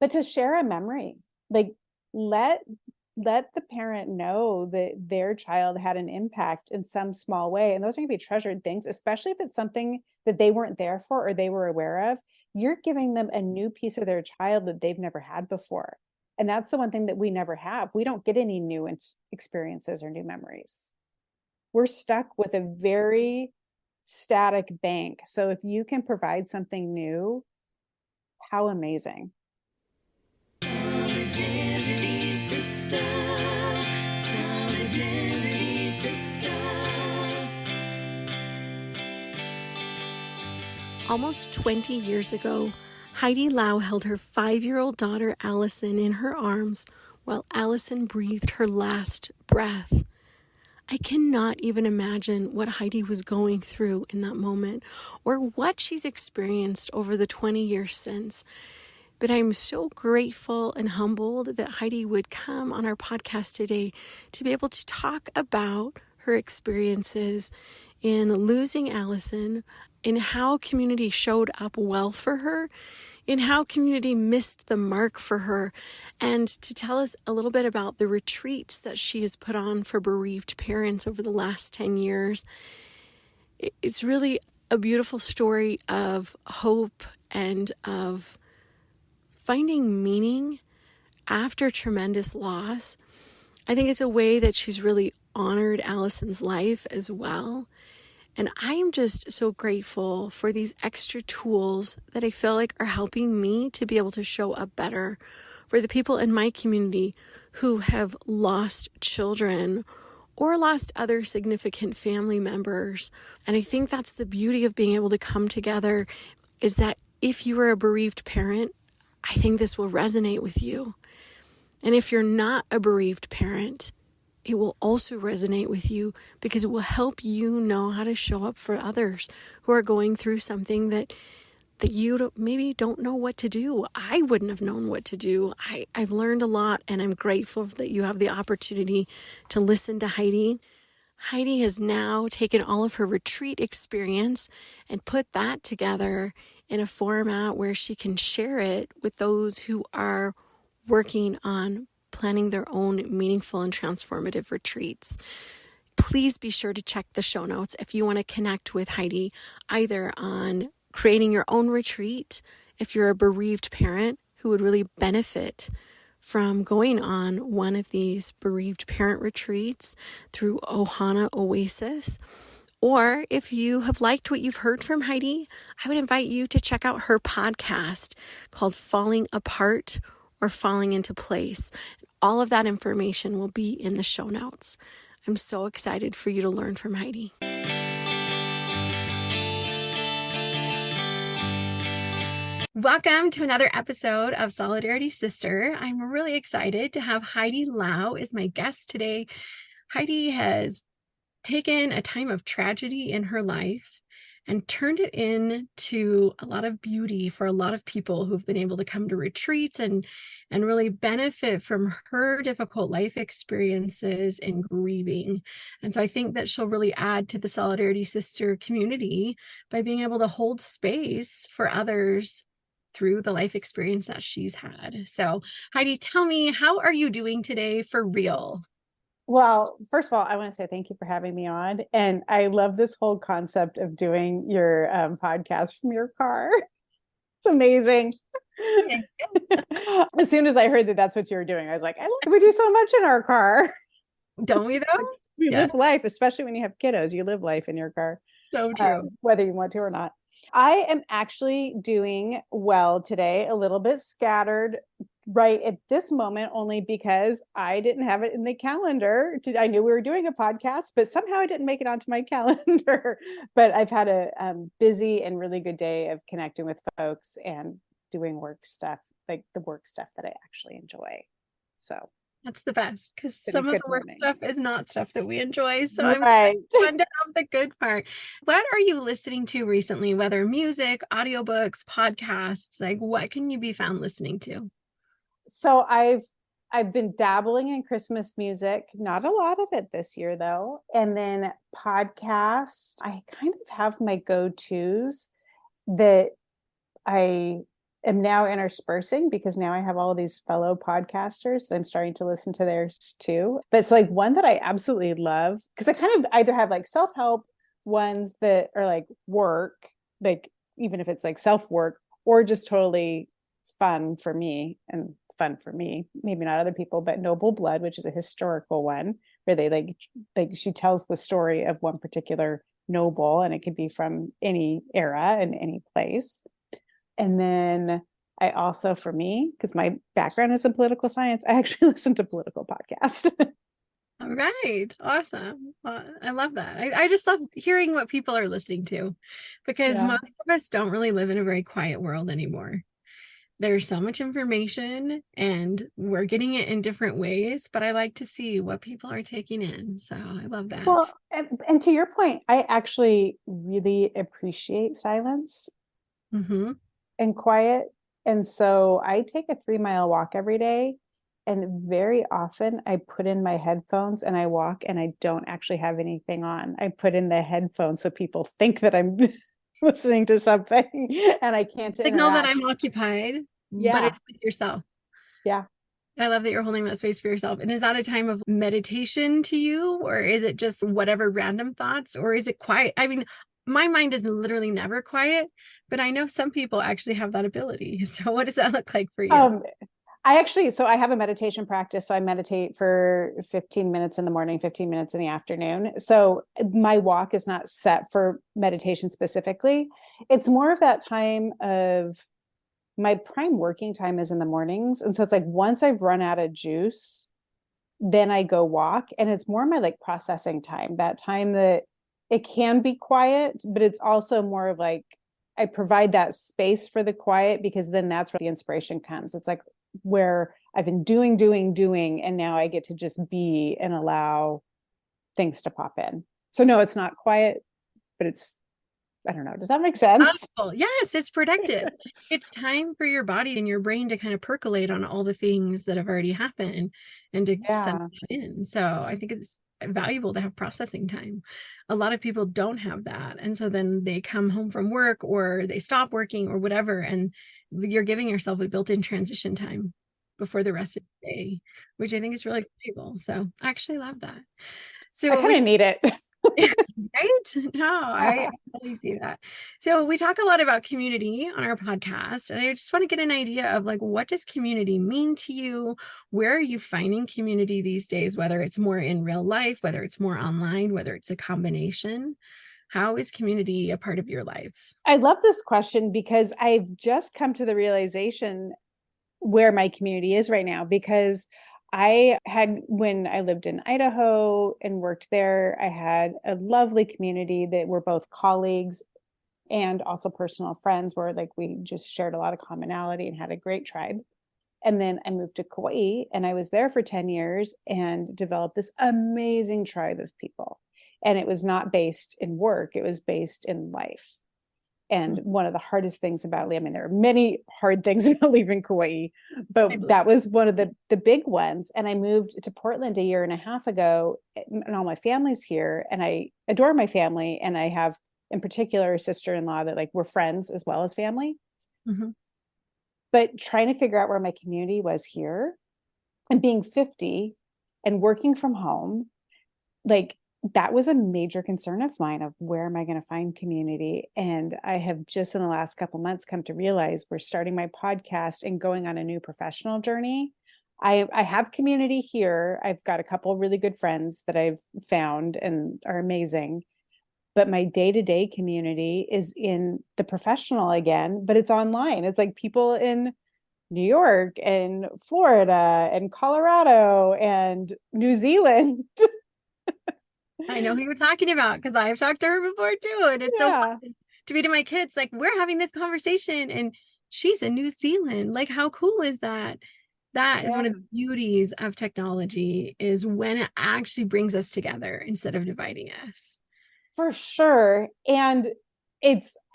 But to share a memory, like let let the parent know that their child had an impact in some small way. And those are going to be treasured things, especially if it's something that they weren't there for or they were aware of. You're giving them a new piece of their child that they've never had before. And that's the one thing that we never have. We don't get any new experiences or new memories. We're stuck with a very static bank. So if you can provide something new, how amazing. Solidarity sister, solidarity sister. Almost 20 years ago, Heidi Low held her 5-year-old daughter Alison in her arms while Alison breathed her last breath. I cannot even imagine what Heidi was going through in that moment or what she's experienced over the 20 years since. But I'm so grateful and humbled that Heidi would come on our podcast today to be able to talk about her experiences in losing Alison, in how community showed up well for her, in how community missed the mark for her, and to tell us a little bit about the retreats that she has put on for bereaved parents over the last 10 years. It's really a beautiful story of hope and of finding meaning after tremendous loss. I think it's a way that she's really honored Alison's life as well. And I'm just so grateful for these extra tools that I feel like are helping me to be able to show up better for the people in my community who have lost children or lost other significant family members. And I think that's the beauty of being able to come together, is that if you are a bereaved parent, I think this will resonate with you. And if you're not a bereaved parent, it will also resonate with you because it will help you know how to show up for others who are going through something that you maybe don't know what to do. I wouldn't have known what to do. I've learned a lot, and I'm grateful that you have the opportunity to listen to Heidi. Heidi has now taken all of her retreat experience and put that together in a format where she can share it with those who are working on planning their own meaningful and transformative retreats. Please be sure to check the show notes if you want to connect with Heidi, either on creating your own retreat, if you're a bereaved parent who would really benefit from going on one of these bereaved parent retreats through Ohana Oasis. Or if you have liked what you've heard from Heidi, I would invite you to check out her podcast called Falling Apart or Falling into Place. All of that information will be in the show notes. I'm so excited for you to learn from Heidi. Welcome to another episode of Solidarity Sister. I'm really excited to have Heidi Low as my guest today. Heidi has taken a time of tragedy in her life and turned it into a lot of beauty for a lot of people who've been able to come to retreats and really benefit from her difficult life experiences in grieving. And so I think that she'll really add to the Solidarity Sister community by being able to hold space for others through the life experience that she's had. So Heidi, tell me, how are you doing today for real? Well, first of all, I want to say thank you for having me on. And I love this whole concept of doing your podcast from your car. It's amazing. As soon as I heard that that's what you were doing, I was like, we do so much in our car. Don't we though? We live life, especially when you have kiddos. You live life in your car. So true. Whether you want to or not. I am actually doing well today, a little bit scattered right at this moment, only because I didn't have it in the calendar. I knew we were doing a podcast, but somehow I didn't make it onto my calendar. But I've had a busy and really good day of connecting with folks and doing work stuff, like the work stuff that I actually enjoy. So that's the best, because some of the work stuff is not stuff that we enjoy. So I'm fun to have the good part. What are you listening to recently, whether music, audiobooks, podcasts? Like, what can you be found listening to? So I've been dabbling in Christmas music, not a lot of it this year though. And then podcasts, I kind of have my go-tos that I am now interspersing because now I have all these fellow podcasters. So I'm starting to listen to theirs too. But it's like one that I absolutely love because I kind of either have like self-help ones that are like work, like even if it's like self-work, or just totally fun for me and fun for me, maybe not other people, but Noble Blood, which is a historical one where they like she tells the story of one particular noble, and it could be from any era and any place. And then I also, for me, because my background is in political science, I actually listen to political podcasts. All right. Awesome. I love that. I just love hearing what people are listening to because Yeah. most of us don't really live in a very quiet world anymore. There's so much information and we're getting it in different ways, but I like to see what people are taking in. So I love that. Well, and to your point, I actually really appreciate silence Mm-hmm. and quiet. And so I take a 3 mile walk every day. And very often I put in my headphones and I walk and I don't actually have anything on. I put in the headphones so people think that I'm listening to something and I can't Signal that interact. I'm occupied, but Yeah. it's with yourself. Yeah. I love that you're holding that space for yourself. And is that a time of meditation to you, or is it just whatever random thoughts, or is it quiet? I mean, my mind is literally never quiet, but I know some people actually have that ability. So, what does that look like for you? Um, so I have a meditation practice. So I meditate for 15 minutes in the morning, 15 minutes in the afternoon. So my walk is not set for meditation specifically. It's more of that time of my prime working time is in the mornings. And so it's like once I've run out of juice, then I go walk. And it's more my like processing time, that time that it can be quiet, but it's also more of like I provide that space for the quiet because then that's where the inspiration comes. It's like where I've been doing, and now I get to just be and allow things to pop in. So no, it's not quiet, but it's, I don't know. Does that make sense? Powerful. Yes, it's productive. It's time for your body and your brain to kind of percolate on all the things that have already happened and to send Yeah. that in. So I think it's valuable to have processing time. A lot of people don't have that. And so then they come home from work or they stop working or whatever. And you're giving yourself a built-in transition time before the rest of the day, which I think is really valuable. So I actually love that. I So kind we of need it. right? No, I totally see that. So we talk a lot about community on our podcast, and I just want to get an idea of like what does community mean to you? Where are you finding community these days, whether it's more in real life, whether it's more online, whether it's a combination? How is community a part of your life? I love this question because I've just come to the realization where my community is right now because I had, when I lived in Idaho and worked there, I had a lovely community that were both colleagues and also personal friends where like we just shared a lot of commonality and had a great tribe. And then I moved to Kauai and I was there for 10 years and developed this amazing tribe of people. And it was not based in work, it was based in life. And one of the hardest things about, I mean, there are many hard things about leaving Kauai, I but believe. that was one of the big ones. And I moved to Portland a year and a half ago, and all my family's here, and I adore my family. And I have, in particular, a sister-in-law that like we're friends as well as family. Mhm. But trying to figure out where my community was here, and being 50 and working from home, like that was a major concern of mine of where am I going to find community. And I have just in the last couple months come to realize we're starting my podcast and going on a new professional journey. I have community here. I've got a couple of really good friends that I've found and are amazing. But my day-to-day community is in the professional again, but it's online. It's like people in New York and Florida and Colorado and New Zealand. I know who you're talking about because I've talked to her before too. And it's so Yeah. fun to be to my kids, like, we're having this conversation and she's in New Zealand. Like, how cool is that? That is Yeah. one of the beauties of technology is when it actually brings us together instead of dividing us. For sure. And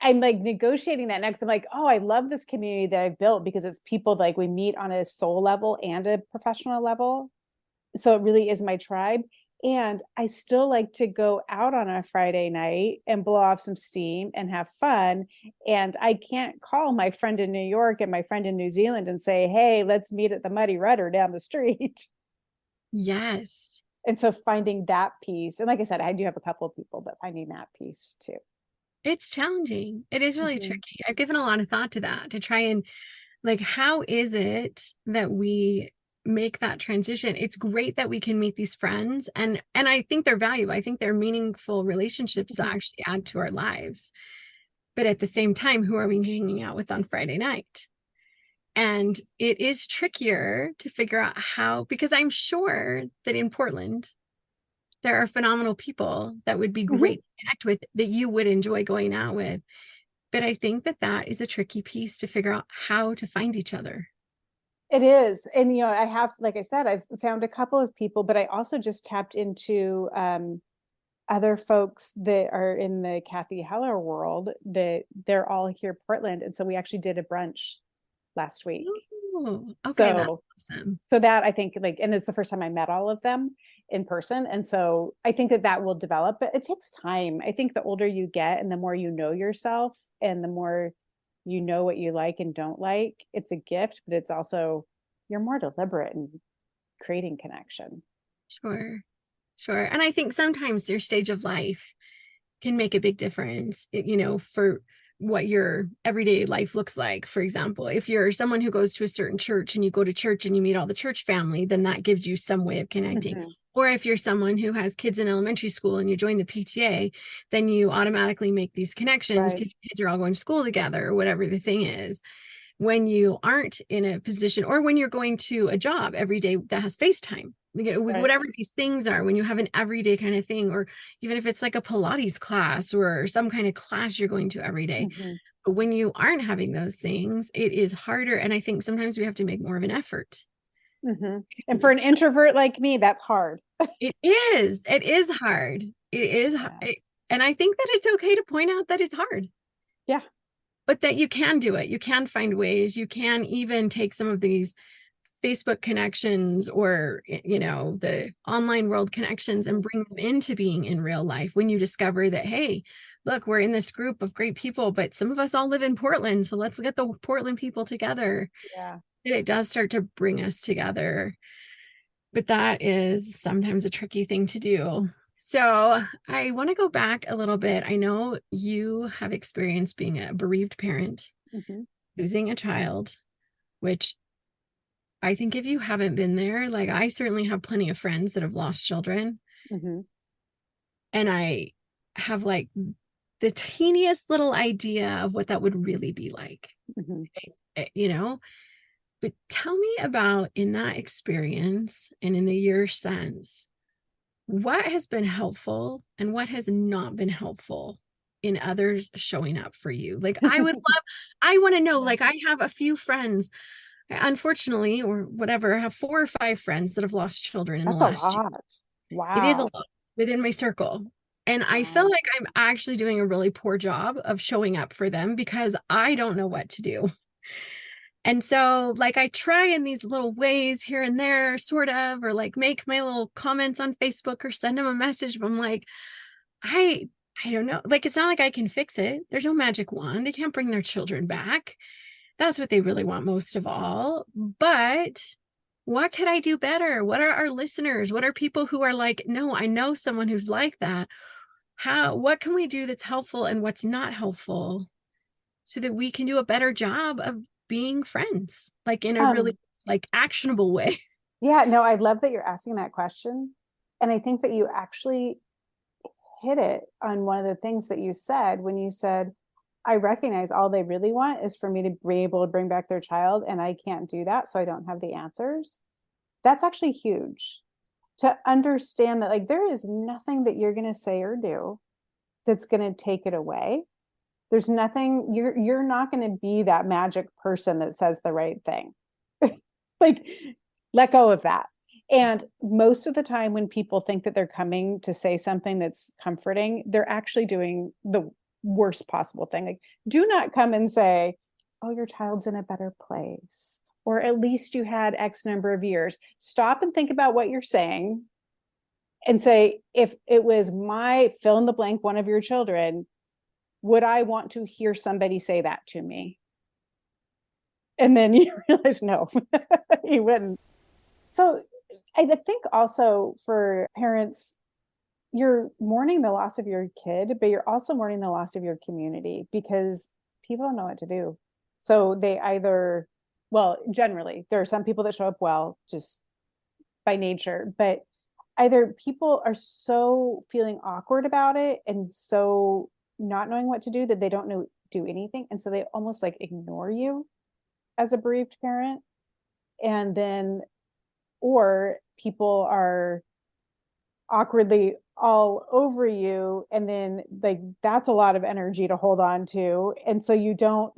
I'm like negotiating that next. I'm like, oh, I love this community that I've built because it's people like we meet on a soul level and a professional level. So it really is my tribe. And I still like to go out on a Friday night and blow off some steam and have fun. And I can't call my friend in New York and my friend in New Zealand and say, hey, let's meet at the Muddy Rudder down the street. Yes. And so finding that piece, and like I said, I do have a couple of people, but finding that piece too. It's challenging. It is really Mhm. tricky. I've given a lot of thought to that, to try and like, how is it that we make that transition? It's great that we can meet these friends, and I think they're valuable. I think they're meaningful relationships that Mhm. actually add to our lives. But at the same time, who are we hanging out with on Friday night? And it is trickier to figure out how, because I'm sure that in Portland, there are phenomenal people that would be Mhm. great to connect with, that you would enjoy going out with. But I think that that is a tricky piece to figure out how to find each other. It is. And, I have, like I said, I've found a couple of people, but I also just tapped into other folks that are in the Kathy Heller world that they're all here Portland. And so we actually did a brunch last week. Oh, okay, that's So awesome. so that I think like, and it's the first time I met all of them in person. And so I think that that will develop, but it takes time. I think the older you get and the more you know yourself and the more you know what you like and don't like, it's a gift, but it's also, you're more deliberate in creating connection. Sure, sure. And I think sometimes their stage of life can make a big difference, for what your everyday life looks like. For example, if you're someone who goes to a certain church and you go to church and you meet all the church family, then that gives you some way of connecting. Mhm. Or if you're someone who has kids in elementary school and you join the PTA, then you automatically make these connections Right. because your kids are all going to school together or whatever the thing is. When you aren't in a position, or when you're going to a job every day that has FaceTime, Right. whatever these things are, when you have an everyday kind of thing, or even if it's like a Pilates class or some kind of class you're going to every day. Mhm. But when you aren't having those things, it is harder. And I think sometimes we have to make more of an effort. Mhm. And for an introvert like me, that's hard. It is hard. It is, Yeah. and I think that it's okay to point out that it's hard, Yeah. but that you can do it. You can find ways. You can even take some of these Facebook connections, or the online world connections, and Mhm. bring them into being in real life when you discover that, hey, look, we're in this group of great people, but some of us all live in Portland, so let's get the Portland people together. Yeah. And it does start to bring us together, but that is sometimes a tricky thing to do. So I want to go back a little bit. I know you have experienced being a bereaved parent, Mhm. losing a child, which I think if you haven't been there, like, I certainly have plenty of friends that have lost children, Mhm. and I have like the teeniest little idea of what that would really be like, Mhm. eh, you know? But tell me about, in that experience and in the year since, what has been helpful and what has not been helpful in others showing up for you? Like, I want to know, Yeah. like, I have a few friends, unfortunately, or whatever, I have 4 or 5 friends that have lost children in the That's a last year. lot. It is a Wow. lot within my circle. And I feel Wow. like I'm actually doing a really poor job of showing up for them because I don't know what to do. And so, like, I try in these little ways here and there, sort of, or like make my little comments on Facebook or send them a message. But I'm like, I, I don't know. Like, it's not like I can fix it. There's no magic wand. I can't bring their children back. That's what they really want most of all. But what could I do better? What are our listeners? What are people who are like, no, I know someone who's like that. What can we do that's helpful and what's not helpful, so that we can do a better job of being friends, like in a really Um, like actionable way? yeah, no, I love that you're asking that question. And I think that you actually hit it on one of the things that you said when you said, I recognize all they really want is for me to be able to bring back their child, and I can't do that, so I don't have the answers. That's actually huge to understand that, like, there is nothing that you're going to say or do that's going to take it away. There's nothing, you're not going to be that magic person that says the right thing. Like, let go of that. And most of the time when people think that they're coming to say something that's comforting, they're actually doing the worst possible thing. Like, do not come and say, oh, your child's in a better place, or at least you had X number of years. Stop and think about what you're saying, and say, if it was my fill in the blank, one of your children, would I want to hear somebody say that to me? And then you realize, no, you wouldn't. So I think also for parents, you're mourning the loss of your kid, but you're also mourning the loss of your community because people don't know what to do. So they either, well, generally, there are some people that show up well just by nature, but either people are so feeling awkward about it and so not knowing what to do that they don't know do anything. And so they almost like ignore you as a bereaved parent. And then, or people are awkwardly all over you, and then like that's a lot of energy to hold on to, and so you don't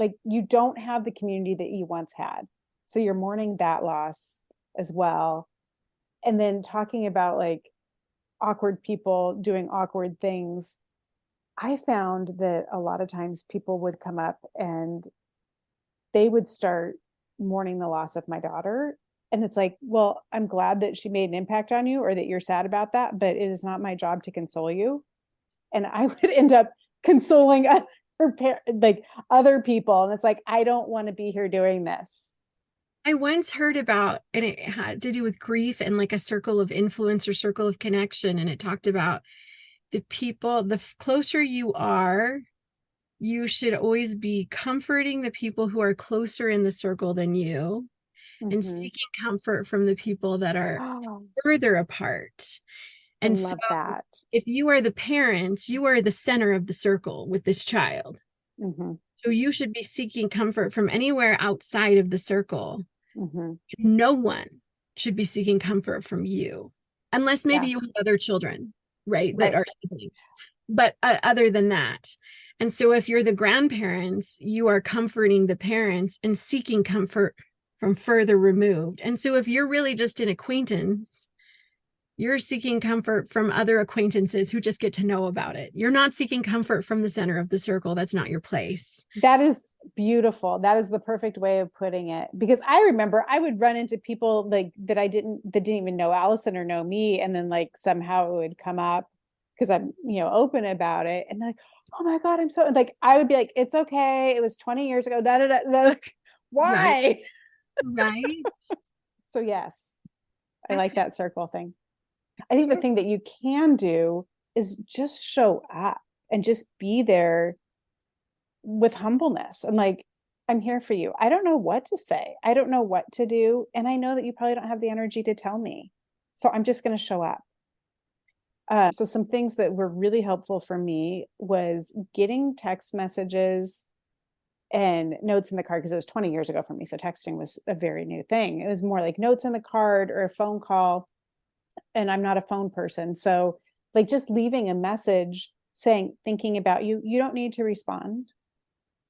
have the community that you once had, so you're mourning that loss as well. And then talking about like awkward people doing awkward things, I found that a lot of times people would come up and they would start mourning the loss of my daughter. And it's like, well, I'm glad that she made an impact on you or that you're sad about that, but it is not my job to console you. And I would end up consoling like other people. And it's like, I don't want to be here doing this. I once heard about, and it had to do with grief and like a circle of influence or circle of connection. And it talked about the people, the closer you are, you should always be comforting the people who are closer in the circle than you and Mm-hmm. seeking comfort from the people that are Oh, further apart. I And so love that. if you are the parents, you are the center of the circle with this child. Mm-hmm. So you should be seeking comfort from anywhere outside of the circle. Mm-hmm. No one should be seeking comfort from you, unless maybe Yeah, you have other children, right, that right. are siblings. But other than that, and so if you're the grandparents, you are comforting the parents and seeking comfort from further removed. And so if you're really just an acquaintance, you're seeking comfort from other acquaintances who just get to know about it. You're not seeking comfort from the center of the circle. That's not your place. That is beautiful. That is the perfect way of putting it. Because I remember I would run into people like that didn't even know Alison or know me. And then like somehow it would come up because I'm, open about it. And they're like, oh my God, I'm so like, I would be like, it's okay. It was 20 years ago. Da, da, da, da. Like, Right. why? Right. So yes, I like Okay. that circle thing. I think the thing that you can do is just show up and just be there with humbleness and like, I'm here for you. I don't know what to say. I don't know what to do. And I know that you probably don't have the energy to tell me. So I'm just going to show up. So some things that were really helpful for me was getting text messages and notes in the card because it was 20 years ago for me. So texting was a very new thing. It was more like notes in the card or a phone call. And I'm not a phone person. So like just leaving a message saying, thinking about you, you don't need to respond.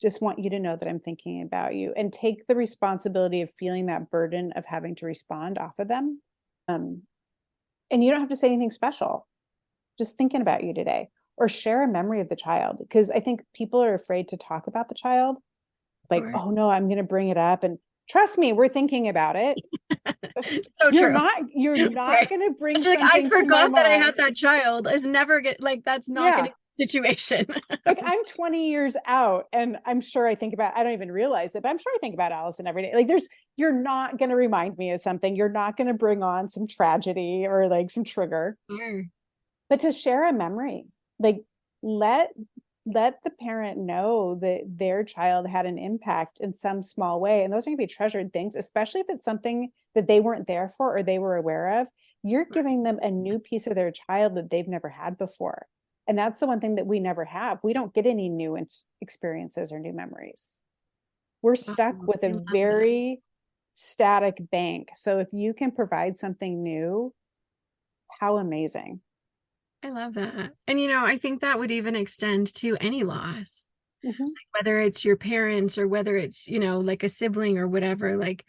Just want you to know that I'm thinking about you and take the responsibility of feeling that burden of having to respond off of them. And you don't have to say anything special, just thinking about you today or share a memory of the child. Because I think people are afraid to talk about the child. Like, Sure. oh no, I'm going to bring it up. And trust me, we're thinking about it. So true. You're not Right. going to bring She's like, I something to my forgot that I had mind. that child. Is never get like that's not gonna Yeah. be a situation. Like I'm 20 years out and I'm sure I don't even realize it, but I'm sure I think about Alison every day. Like you're not going to remind me of something. You're not going to bring on some tragedy or like some trigger, Sure. but to share a memory, like let, let the parent know that their child had an impact in some small way. And those are going to be treasured things, especially if it's something that they weren't there for or they were aware of. You're giving them a new piece of their child that they've never had before. And that's the one thing that we never have. We don't get any new experiences or new memories. We're Oh, stuck with I a love that. very static bank. So if you can provide something new, how amazing. I love that. And I think that would even extend to any loss, Mhm. whether it's your parents or whether it's, like a sibling or whatever, like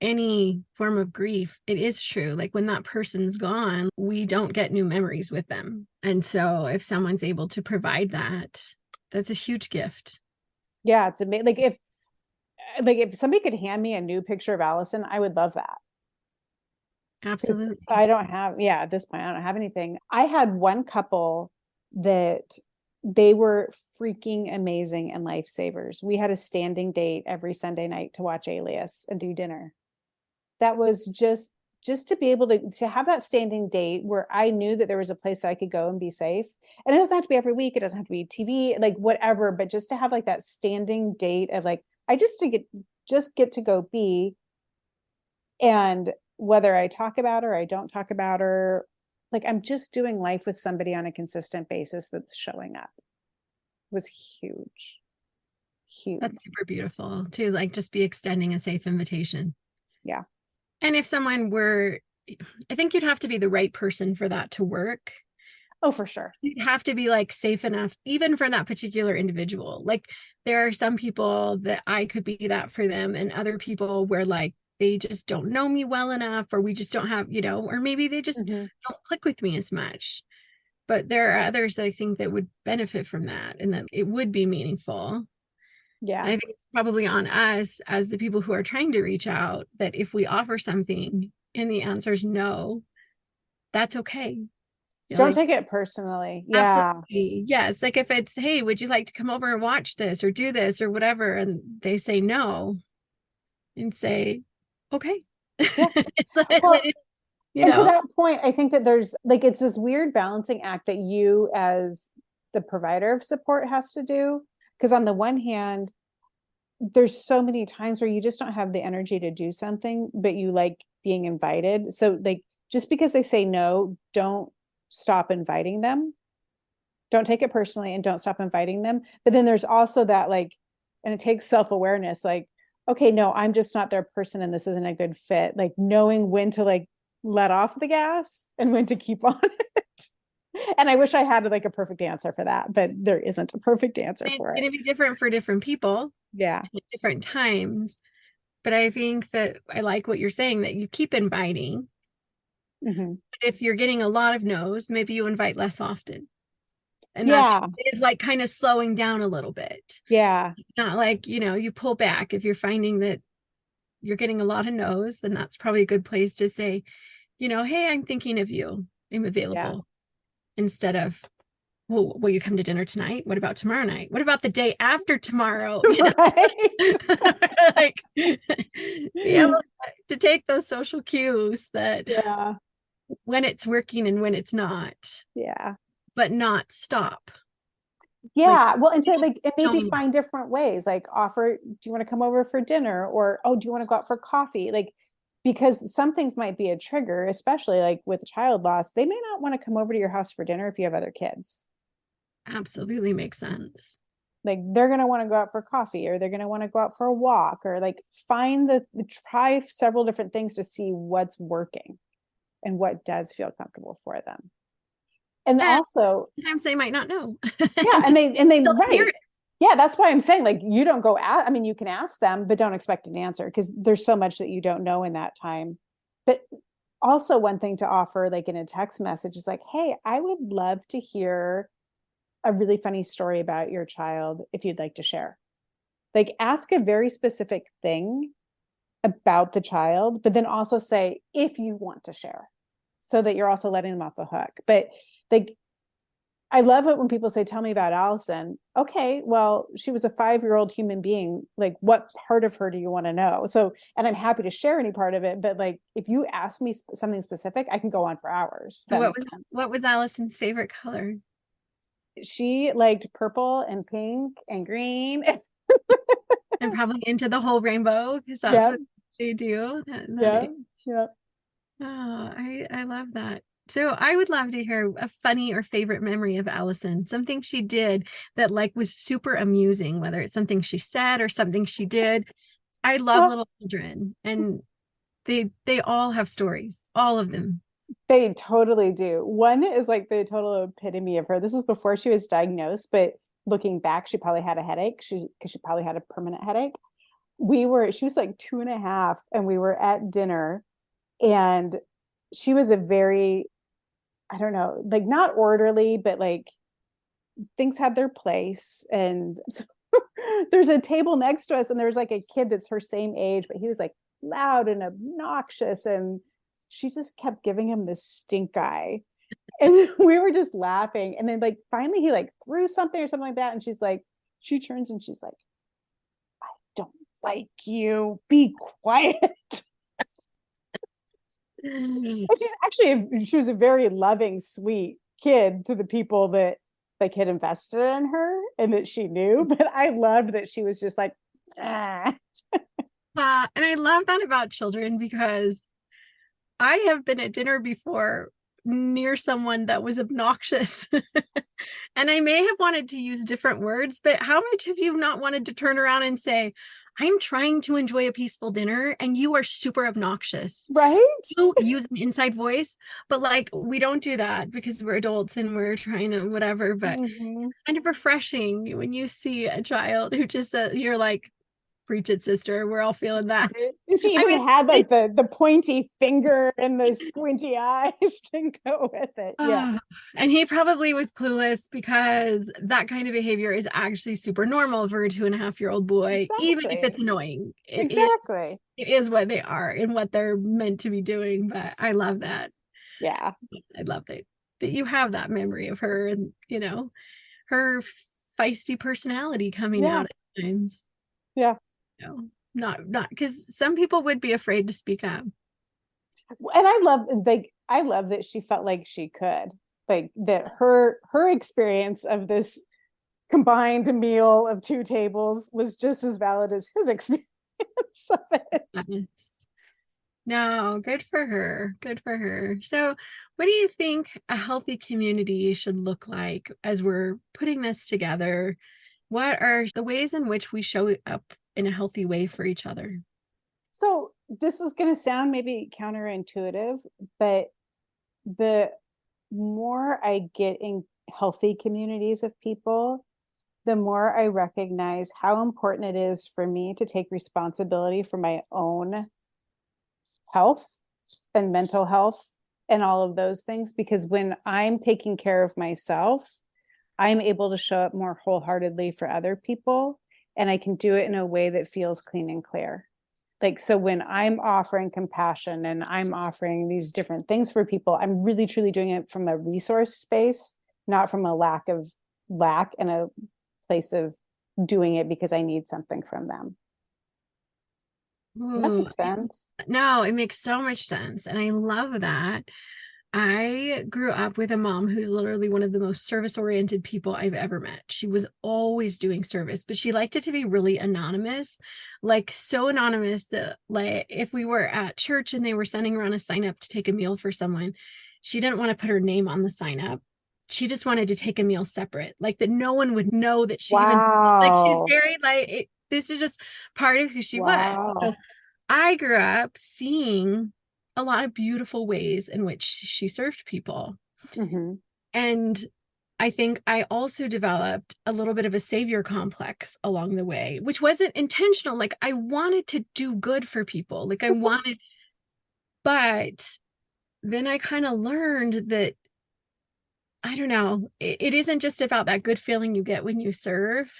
any form of grief, it is true. Like when that person's gone, we don't get new memories with them. And so if someone's able to provide that, that's a huge gift. Yeah, it's amazing. Like if somebody could hand me a new picture of Alison, I would love that. 'Cause Absolutely. I don't have, yeah, at this point, I don't have anything. I had one couple that they were freaking amazing and lifesavers. We had a standing date every Sunday night to watch Alias and do dinner. That was just to be able to have that standing date where I knew that there was a place that I could go and be safe. And it doesn't have to be every week, it doesn't have to be TV, like whatever, but just to have like that standing date of like, I just get to go be, and whether I talk about her or I don't talk about her, like I'm just doing life with somebody on a consistent basis that's showing up was huge, huge. That's super beautiful to like just be extending a safe invitation. Yeah. And if someone were, I think you'd have to be the right person for that to work. Oh, for sure. You'd have to be like safe enough, even for that particular individual. Like there are some people that I could be that for them, and other people where like they just don't know me well enough, or we just don't have, or maybe they just Hmm. don't click with me as much. But there are others I think that would benefit from that and that it would be meaningful. And Yeah. I think it's probably on us as the people who are trying to reach out that if we offer something and the answer is no, that's okay. Don't Like, take it personally. Yeah. absolutely. Yes. Like if it's, hey, would you like to come over and watch this or do this or whatever? And they say no, and say, okay. Yeah. It's like, Well, you and to know, that point, I think that there's like it's this weird balancing act that you as the provider of support has to do. Because on the one hand, there's so many times where you just don't have the energy to do something, but you like being invited. So like just because they say no, don't stop inviting them. Don't take it personally and don't stop inviting them. But then there's also that like, and it takes self-awareness, like, okay, no, I'm just not their person and this isn't a good fit. Like knowing when to like let off the gas and when to keep on it. And I wish I had like a perfect answer for that, but there isn't a perfect answer it's for it. going to be different for different people Yeah. at different times. But I think that I like what you're saying that you keep inviting. Hmm. If you're getting a lot of no's, maybe you invite less often. And that's Yeah. it's like kind of slowing down a little bit. Yeah. Not like, you pull back. If you're finding that you're getting a lot of no's, then that's probably a good place to say, hey, I'm thinking of you. I'm Yeah. available. Instead of, well, will you come to dinner tonight? What about tomorrow night? What about the day after tomorrow? Right. Like be able to take those social cues that Yeah. when it's working and when it's not, Yeah. but not stop. Like, Yeah. Well, and to like, and tell maybe me find different ways, like offer, do you want to come over for dinner? Or, oh, do you want to go out for coffee? Like, because some things might be a trigger, especially like with child loss. They may not want to come over to your house for dinner if you have other kids. absolutely makes sense. Like they're going to want to go out for coffee or they're going to want to go out for a walk or like find try several different things to see what's working and what does feel comfortable for them. And And also, sometimes they might not know. yeah, Until and they they'll hear right. it. Yeah, that's why I'm saying like you don't go at, I mean, you can ask them, but don't expect an answer because there's so much that you don't know in that time. But also one thing to offer, like in a text message, is like, hey, I would love to hear a really funny story about your child if you'd like to share. Like ask a very specific thing about the child, but then also say if you want to share so that you're also letting them off the hook. But like I love it when people say, tell me about Alison. Okay, well, she was a 5-year-old human being. Like, what part of her do you want to know? So, and I'm happy to share any part of it, but like, if you ask me something specific, I can go on for hours. That What makes was sense. what was Allison's favorite color? She liked purple and pink and green. And probably into the whole rainbow because that's Yeah, what they do. That yeah, age. yeah. Oh, I love that. So I would love to hear a funny or favorite memory of Allison, something she did that like was super amusing, whether it's something she said or something she did. I love Well, little children and they all have stories, all of them. they totally do. One is like the total epitome of her. This was before she was diagnosed, but looking back, she probably had a headache. Because she probably had a permanent headache. She was like 2.5, and we were at dinner, and she was a very, I don't know, like not orderly, but like things had their place. And so there's a table next to us, and there's like a kid that's her same age, but he was like loud and obnoxious and she just kept giving him this stink eye. And we were just laughing. And then like finally he like threw something or something like that. And she's like, she turns and she's like, don't like you. Be quiet. And she's actually she was a very loving, sweet kid to the people that like had invested in her and that she knew. But I loved that she was just like, ah. And I love that about children because I have been at dinner before near someone that was obnoxious. And I may have wanted to use different words, but how much have you not wanted to turn around and say, I'm trying to enjoy a peaceful dinner and you are super obnoxious? Right? You use an inside voice, but like we don't do that because we're adults and we're trying to whatever. But Mm-hmm. kind of refreshing when you see a child who just you're like, preach it, sister. We're all feeling that. And she I even mean, had like the pointy finger and the squinty eyes to go with it. Yeah, and he probably was clueless because that kind of behavior is actually super normal for a 2.5-year-old boy, even if exactly. it's annoying. Exactly. It is what they are and what they're meant to be doing. But I love that. Yeah. I love that you have that memory of her and her feisty personality coming Yeah. out at times. Yeah. Not because some people would be afraid to speak up. And I love that she felt like she could. Like that her experience of this combined meal of two tables was just as valid as his experience of it. Yes. No, good for her. Good for her. So, what do you think a healthy community should look like as we're putting this together? What are the ways in which we show up in a healthy way for each other? So this is going to sound maybe counterintuitive, but the more I get in healthy communities of people, the more I recognize how important it is for me to take responsibility for my own health and mental health and all of those things. Because when I'm taking care of myself, I'm able to show up more wholeheartedly for other people. And I can do it in a way that feels clean and clear. Like, so when I'm offering compassion and I'm offering these different things for people, I'm really truly doing it from a resource space, not from a lack and a place of doing it because I need something from them. Does that Ooh, make sense? no, it makes so much sense. And I love that. I grew up with a mom who's literally one of the most service-oriented people I've ever met. She was always doing service, but she liked it to be really anonymous, like so anonymous that like if we were at church and they were sending around a sign up to take a meal for someone, she didn't want to put her name on the sign up. She just wanted to take a meal separate, like that no one would know that she even like she's Wow. very like this is just part of who she was. So Wow. I grew up seeing a lot of beautiful ways in which she served people. Mm-hmm. And I think I also developed a little bit of a savior complex along the way, which wasn't intentional. Like I wanted to do good for people. Like I wanted, but then I kind of learned that, I don't know, it isn't just about that good feeling you get when you serve.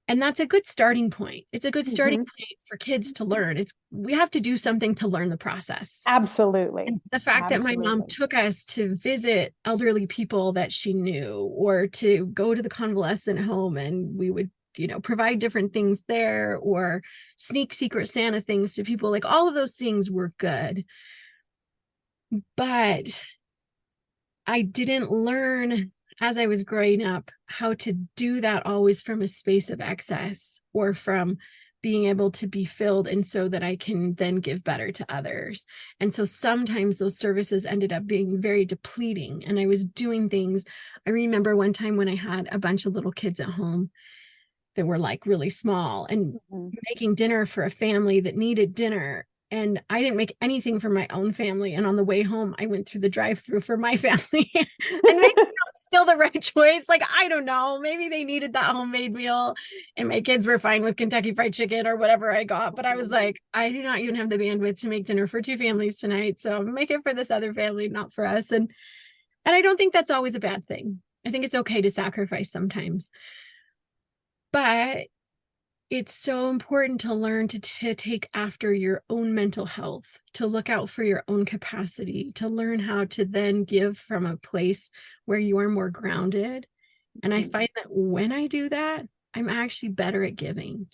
And that's a good starting point. It's a good starting Mm-hmm. point for kids to learn. We have to do something to learn the process. Absolutely. And the fact that my mom Absolutely. took us to visit elderly people that she knew or to go to the convalescent home and we would, provide different things there or sneak secret Santa things to people, like all of those things were good. But I didn't learn as I was growing up how to do that always from a space of excess or from being able to be filled and so that I can then give better to others. And so sometimes those services ended up being very depleting and I was doing things. I remember one time when I had a bunch of little kids at home that were like really small and Mm-hmm. making dinner for a family that needed dinner. And I didn't make anything for my own family. And on the way home, I went through the drive-through for my family. And maybe that was still the right choice. Like, I don't know. Maybe they needed that homemade meal and my kids were fine with Kentucky Fried Chicken or whatever I got. But I was like, I do not even have the bandwidth to make dinner for two families tonight. So make it for this other family, not for us. And I don't think that's always a bad thing. I think it's okay to sacrifice sometimes. But It's so important to learn to take after your own mental health, to look out for your own capacity, to learn how to then give from a place where you are more grounded. And I Mhm. find that when I do that, I'm actually better at giving.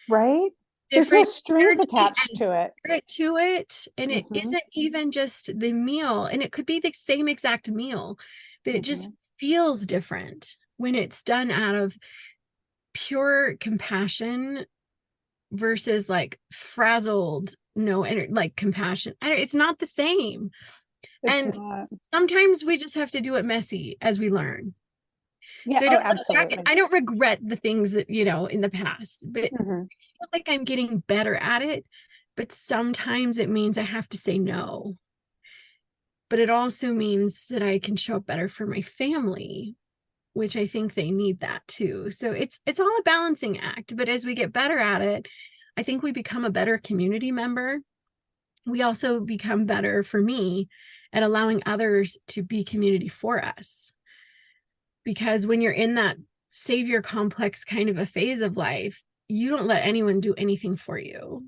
Right? There's no Different strings energy attached and to it. spirit to it. And it Hmm. isn't even just the meal, and it could be the same exact meal, but it just Hmm. feels different when it's done out of pure compassion versus like frazzled, no, and like compassion. It's not the same. It's And not. sometimes we just have to do it messy as we learn. Yeah. So I Oh, don't look back and absolutely. I don't regret the things that, in the past, but I Hmm. feel like I'm getting better at it. But sometimes it means I have to say no. But it also means that I can show up better for my family, which I think they need that too. So it's all a balancing act. But as we get better at it, I think we become a better community member. We also become better, for me, at allowing others to be community for us. Because when you're in that savior complex kind of a phase of life, you don't let anyone do anything for you.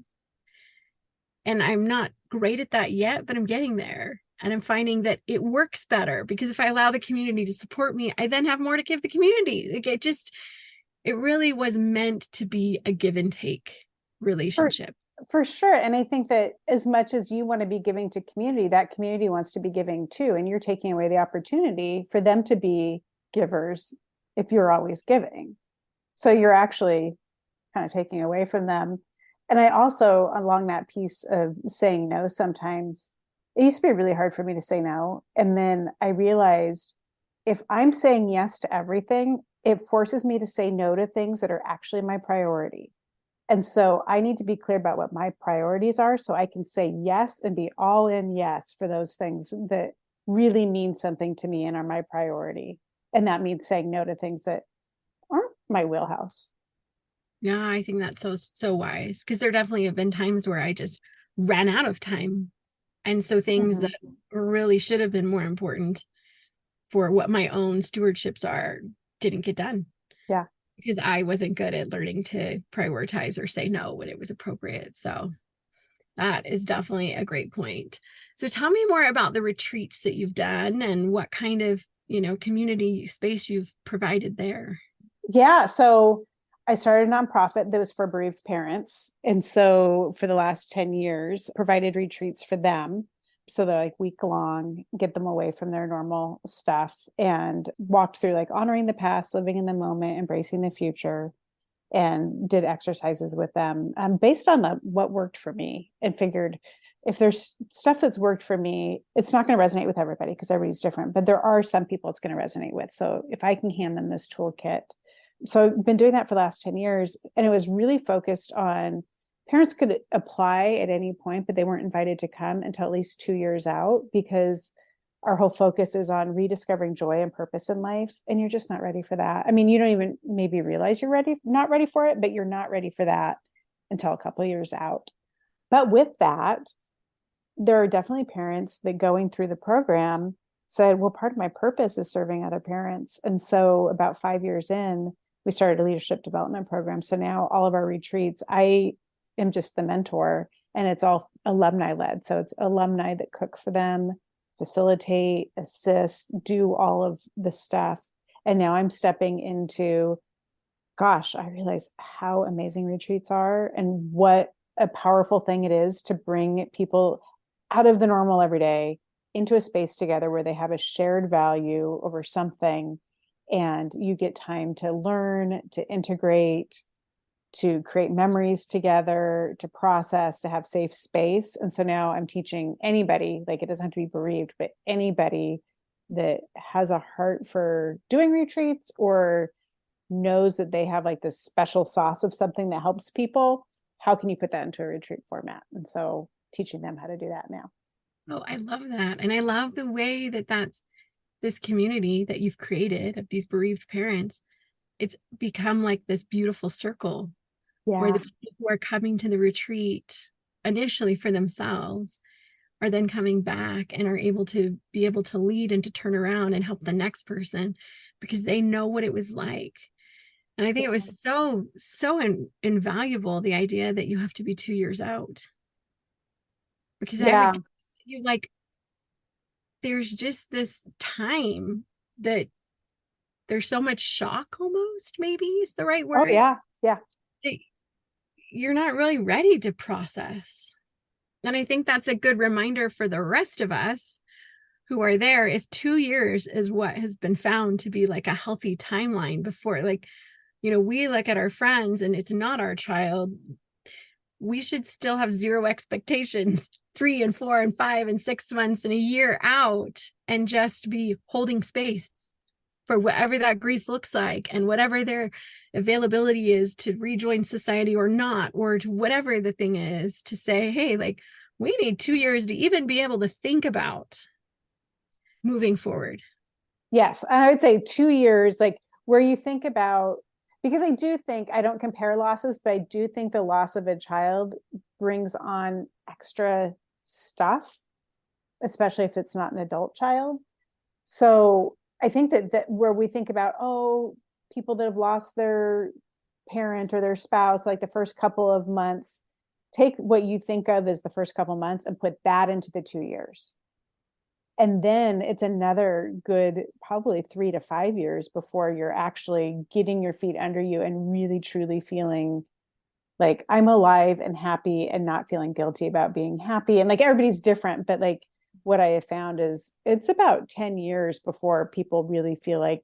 And I'm not great at that yet, but I'm getting there. And I'm finding that it works better because if I allow the community to support me, I then have more to give the community. Like it really was meant to be a give and take For relationship. for sure. And I think that as much as you want to be giving to community, that community wants to be giving too. And you're taking away the opportunity for them to be givers if you're always giving. So you're actually kind of taking away from them. And I also, along that piece of saying no, sometimes it used to be really hard for me to say no. And then I realized if I'm saying yes to everything, it forces me to say no to things that are actually my priority. And so I need to be clear about what my priorities are so I can say yes and be all in yes for those things that really mean something to me and are my priority. And that means saying no to things that aren't my wheelhouse. Yeah, I think that's so wise because there definitely have been times where I just ran out of time. And so things that Mhm. really should have been more important for what my own stewardships are didn't get done Yeah. because I wasn't good at learning to prioritize or say no when it was appropriate. So that is definitely a great point. So tell me more about the retreats that you've done and what kind of, community space you've provided there. Yeah. So I started a nonprofit that was for bereaved parents. And so for the last 10 years, provided retreats for them. So they're like week long, get them away from their normal stuff and walked through like honoring the past, living in the moment, embracing the future, and did exercises with them based on what worked for me and figured if there's stuff that's worked for me, it's not going to resonate with everybody because everybody's different, but there are some people it's going to resonate with. So if I can hand them this toolkit, so I've been doing that for the last 10 years and it was really focused on parents could apply at any point, but they weren't invited to come until at least 2 years out because our whole focus is on rediscovering joy and purpose in life. And you're just not ready for that. I mean, you don't even maybe realize you're not ready for it, but you're not ready for that until a couple of years out. But with that, there are definitely parents that going through the program said, well, part of my purpose is serving other parents. And so about 5 years in, we started a leadership development program. So now all of our retreats, I am just the mentor and it's all alumni led. So it's alumni that cook for them, facilitate, assist, do all of the stuff. And now I'm stepping into, gosh, I realize how amazing retreats are and what a powerful thing it is to bring people out of the normal everyday into a space together where they have a shared value over something and you get time to learn, to integrate, to create memories together, to process, to have safe space. And so now I'm teaching anybody, like it doesn't have to be bereaved, but anybody that has a heart for doing retreats or knows that they have like this special sauce of something that helps people, how can you put that into a retreat format? And so teaching them how to do that now. Oh, I love that. And I love the way that that's this community that you've created of these bereaved parents. It's become like this beautiful circle where the Yeah. people who are coming to the retreat initially for themselves are then coming back and are able to lead and to turn around and help the next person because they know what it was like. And I think it was invaluable, the idea that you have to be 2 years out. Because I Yeah. would, you like, there's just this time that there's so much shock, almost, maybe is the right Oh word, yeah. Yeah. that you're not really ready to process. And I think that's a good reminder for the rest of us who are there. If 2 years is what has been found to be like a healthy timeline before, like, we look at our friends and it's not our child, we should still have zero expectations 3 and 4 and 5 and 6 months and a year out, and just be holding space for whatever that grief looks like and whatever their availability is to rejoin society or not, or to whatever the thing is, to say, hey, like, we need 2 years to even be able to think about moving forward. Yes. And I would say 2 years, like where you think about, because I do think I don't compare losses, but I do think the loss of a child brings on extra stuff, especially if it's not an adult child. So I think that where we think about, oh, people that have lost their parent or their spouse, like the first couple of months, take what you think of as the first couple of months and put that into the 2 years. And then it's another good, probably 3 to 5 years before you're actually getting your feet under you and really truly feeling like I'm alive and happy and not feeling guilty about being happy. And like everybody's different, but like what I have found is it's about 10 years before people really feel like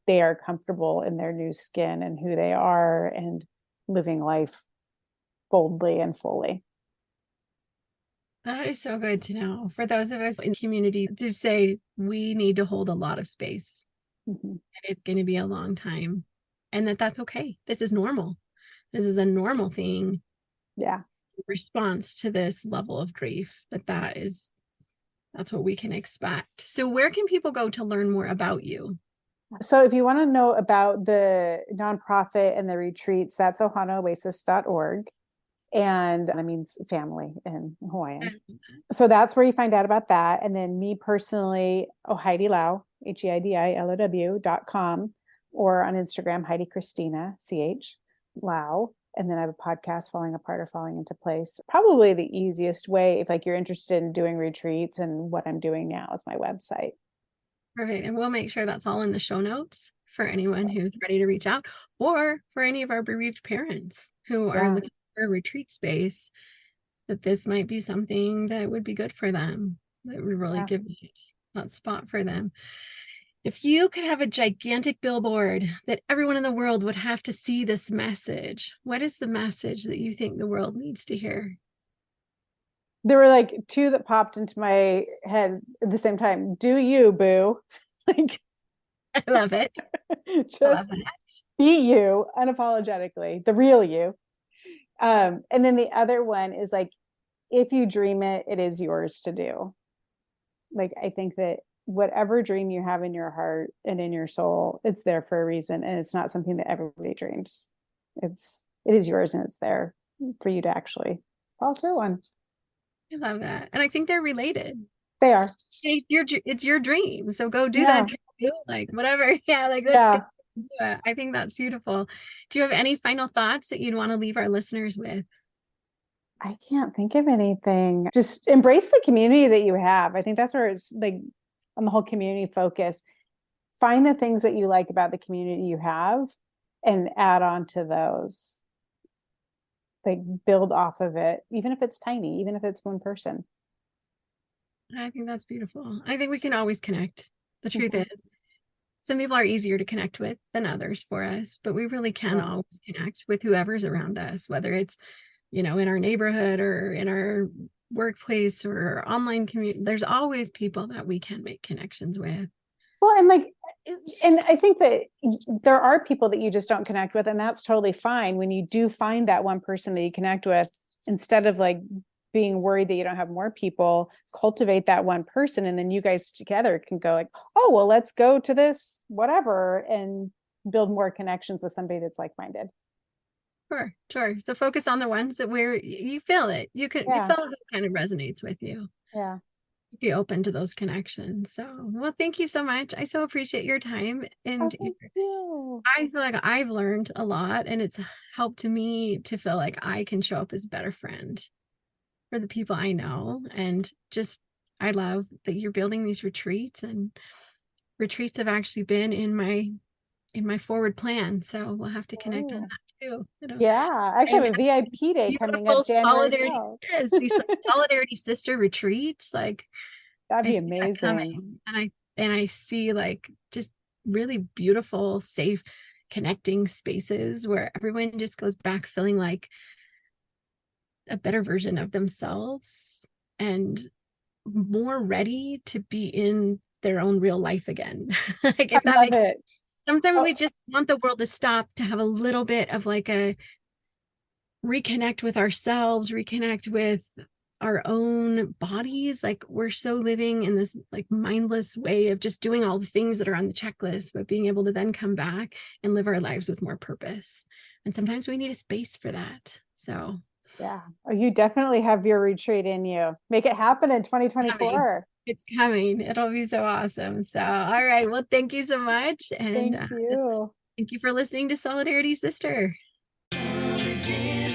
they are comfortable in their new skin and who they are and living life boldly and fully. That is so good to know for those of us in community, to say we need to hold a lot of space. Mm-hmm. It's going to be a long time, and that's okay. This is normal. This is a normal thing. Yeah. Response to this level of grief, that's what we can expect. So where can people go to learn more about you? So if you want to know about the nonprofit and the retreats, that's ohanaoasis.org. And that means family in Hawaiian. So that's where you find out about that. And then me personally, Heidi Low, HEIDILOW.com, or on Instagram, Heidi Christina, CH Low. And then I have a podcast, Falling Apart or Falling into Place. Probably the easiest way, if like you're interested in doing retreats and what I'm doing now, is my website. Perfect. And we'll make sure that's all in the show notes for anyone who's ready to reach out, or for any of our bereaved parents who are looking for a retreat space, that this might be something that would be good for them, that would really give that spot for them. If you could have a gigantic billboard that everyone in the world would have to see this message, what is the message that you think the world needs to hear? There were like two that popped into my head at the same time. Do you, boo? Like, I love it. just be you unapologetically, the real you. And then the other one is like, if you dream it, it is yours to do. Like, I think that whatever dream you have in your heart and in your soul, it's there for a reason. And it's not something that everybody dreams. It is yours, and it's there for you to actually follow through on. I love that. And I think they're related. They are. It's your dream. So go do that. Like whatever. Yeah, like let's Yeah. get into it. I think that's beautiful. Do you have any final thoughts that you'd want to leave our listeners with? I can't think of anything. Just embrace the community that you have. I think that's where it's like on the whole community focus. Find the things that you like about the community you have and add on to those. Like build off of it, even if it's tiny, even if it's one person. I think that's beautiful. I think we can always connect. The truth is, some people are easier to connect with than others for us, but we really can always connect with whoever's around us, whether it's, in our neighborhood or in our workplace or online community. There's always people that we can make connections with. Well, and I think that there are people that you just don't connect with, and that's totally fine. When you do find that one person that you connect with, instead of like being worried that you don't have more people, cultivate that one person, and then you guys together can go like, oh, well, let's go to this, whatever, and build more connections with somebody that's like-minded. Sure. So focus on the ones that where you feel it. You feel it kind of resonates with you. Yeah. be open to those connections. So, well, thank you so much. I so appreciate your time. Oh, And thank you. I feel like I've learned a lot, and it's helped me to feel like I can show up as a better friend for the people I know. And just, I love that you're building these retreats, and retreats have actually been in my forward plan. So we'll have to connect on Oh, that too. yeah. I actually And have a VIP day coming beautiful up January solidarity, 12th. yes, these like, solidarity sister retreats. Like That'd I be see that amazing. coming, and I see like just really beautiful, safe, connecting spaces where everyone just goes back feeling like a better version of themselves and more ready to be in their own real life again. Like I if that love makes, it. sometimes Oh, we just want the world to stop to have a little bit of like a reconnect with ourselves, reconnect with our own bodies. Like we're so living in this like mindless way of just doing all the things that are on the checklist, but being able to then come back and live our lives with more purpose. And sometimes we need a space for that. So yeah. Oh, you definitely have your retreat in you. Make it happen in coming. 2024. It's coming. It'll be so awesome. So, all right. Well, thank you so much. And Thank just you. thank you for listening to Solidarity Sister. Solidarity.